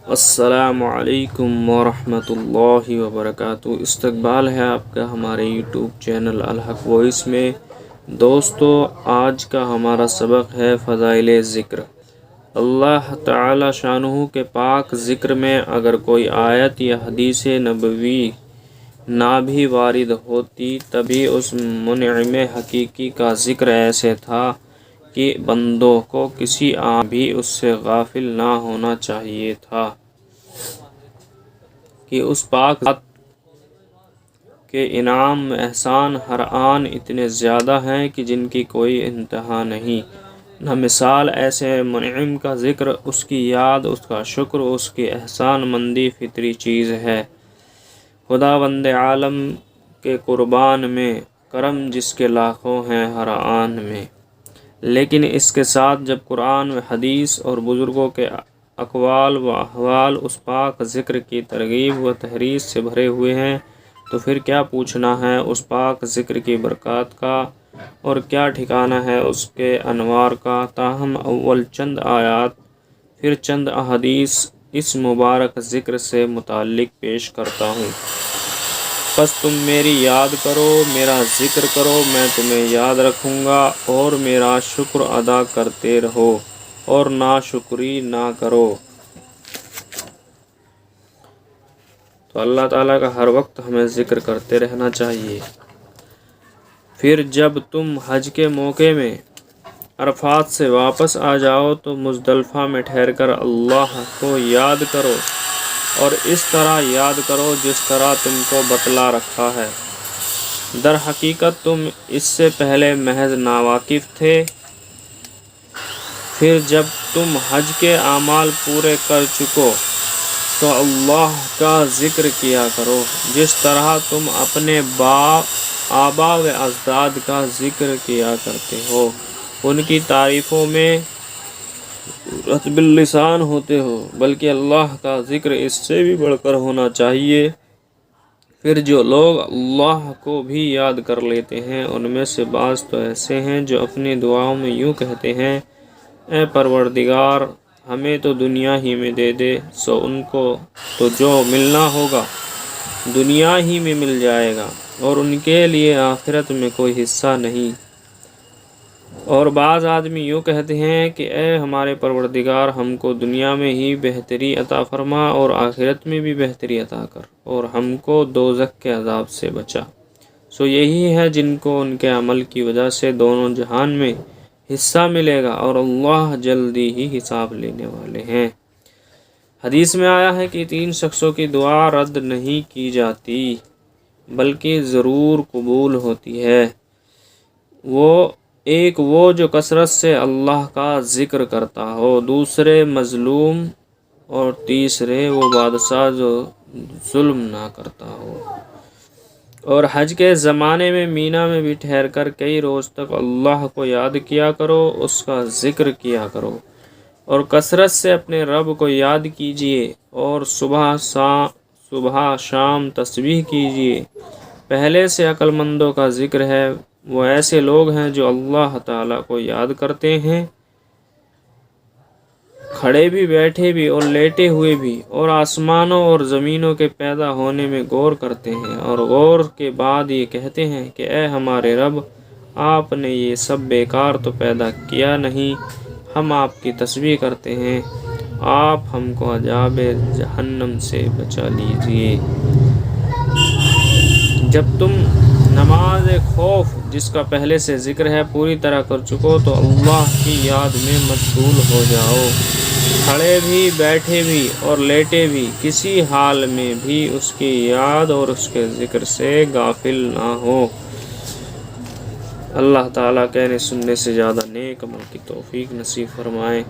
السلام علیکم ورحمۃ اللہ وبرکاتہ۔ استقبال ہے آپ کا ہمارے یوٹیوب چینل الحق وائس میں۔ دوستو، آج کا ہمارا سبق ہے فضائل ذکر۔ اللہ تعالی شانہ کے پاک ذکر میں اگر کوئی آیت یا حدیث نبوی نہ بھی وارد ہوتی تبھی اس منعم حقیقی کا ذکر ایسے تھا کہ بندوں کو کسی آن بھی اس سے غافل نہ ہونا چاہیے تھا کہ اس پاک ذات کے انعام احسان ہر آن اتنے زیادہ ہیں کہ جن کی کوئی انتہا نہیں، نہ مثال۔ ایسے منعم کا ذکر، اس کی یاد، اس کا شکر، اس کی احسان مندی فطری چیز ہے۔ خداوند عالم کے قربان میں کرم جس کے لاکھوں ہیں ہر آن میں، لیکن اس کے ساتھ جب قرآن و حدیث اور بزرگوں کے اقوال و احوال اس پاک ذکر کی ترغیب و تحریض سے بھرے ہوئے ہیں تو پھر کیا پوچھنا ہے اس پاک ذکر کی برکات کا، اور کیا ٹھکانہ ہے اس کے انوار کا۔ تاہم اول چند آیات پھر چند احادیث اس مبارک ذکر سے متعلق پیش کرتا ہوں۔ پس تم میری یاد کرو، میرا ذکر کرو، میں تمہیں یاد رکھوں گا، اور میرا شکر ادا کرتے رہو اور ناشکری نہ کرو۔ تو اللہ تعالیٰ کا ہر وقت ہمیں ذکر کرتے رہنا چاہیے۔ پھر جب تم حج کے موقع میں عرفات سے واپس آ جاؤ تو مزدلفہ میں ٹھہر کر اللہ کو یاد کرو، اور اس طرح یاد کرو جس طرح تم کو بتلا رکھا ہے۔ در حقیقت تم اس سے پہلے محض ناواقف تھے۔ پھر جب تم حج کے اعمال پورے کر چکو تو اللہ کا ذکر کیا کرو جس طرح تم اپنے آبا و اجداد کا ذکر کیا کرتے ہو، ان کی تعریفوں میں رطب اللسان ہوتے ہو، بلکہ اللہ کا ذکر اس سے بھی بڑھ کر ہونا چاہیے۔ پھر جو لوگ اللہ کو بھی یاد کر لیتے ہیں ان میں سے بعض تو ایسے ہیں جو اپنی دعاؤں میں یوں کہتے ہیں: اے پروردگار، ہمیں تو دنیا ہی میں دے دے، سو ان کو تو جو ملنا ہوگا دنیا ہی میں مل جائے گا، اور ان کے لیے آخرت میں کوئی حصہ نہیں۔ اور بعض آدمی یوں کہتے ہیں کہ اے ہمارے پروردگار، ہم کو دنیا میں ہی بہتری عطا فرما اور آخرت میں بھی بہتری عطا کر، اور ہم کو دوزخ کے عذاب سے بچا۔ سو یہی ہے جن کو ان کے عمل کی وجہ سے دونوں جہان میں حصہ ملے گا، اور اللہ جلدی ہی حساب لینے والے ہیں۔ حدیث میں آیا ہے کہ 3 شخصوں کی دعا رد نہیں کی جاتی بلکہ ضرور قبول ہوتی ہے۔ ایک وہ جو کثرت سے اللہ کا ذکر کرتا ہو، دوسرے مظلوم، اور تیسرے وہ بادشاہ جو ظلم نہ کرتا ہو۔ اور حج کے زمانے میں مینا میں بھی ٹھہر کر کئی روز تک اللہ کو یاد کیا کرو، اس کا ذکر کیا کرو، اور کثرت سے اپنے رب کو یاد کیجیے، اور صبح شام تسبیح کیجیے۔ پہلے سے عقل مندوں کا ذکر ہے، وہ ایسے لوگ ہیں جو اللہ تعالیٰ کو یاد کرتے ہیں، کھڑے بھی، بیٹھے بھی اور لیٹے ہوئے بھی، اور آسمانوں اور زمینوں کے پیدا ہونے میں غور کرتے ہیں، اور غور کے بعد یہ کہتے ہیں کہ اے ہمارے رب، آپ نے یہ سب بیکار تو پیدا کیا نہیں، ہم آپ کی تسبیح کرتے ہیں، آپ ہم کو عذاب جہنم سے بچا لیجیے۔ جب تم نماز خوف جس کا پہلے سے ذکر ہے پوری طرح کر چکو تو اللہ کی یاد میں مشغول ہو جاؤ، کھڑے بھی، بیٹھے بھی اور لیٹے بھی، کسی حال میں بھی اس کی یاد اور اس کے ذکر سے غافل نہ ہو۔ اللہ تعالیٰ کہنے سننے سے زیادہ نیک عمل کی توفیق نصیب فرمائے۔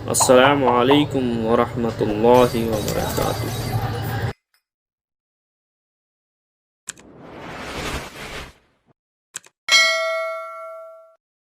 السلام علیکم ورحمۃ اللہ وبرکاتہ۔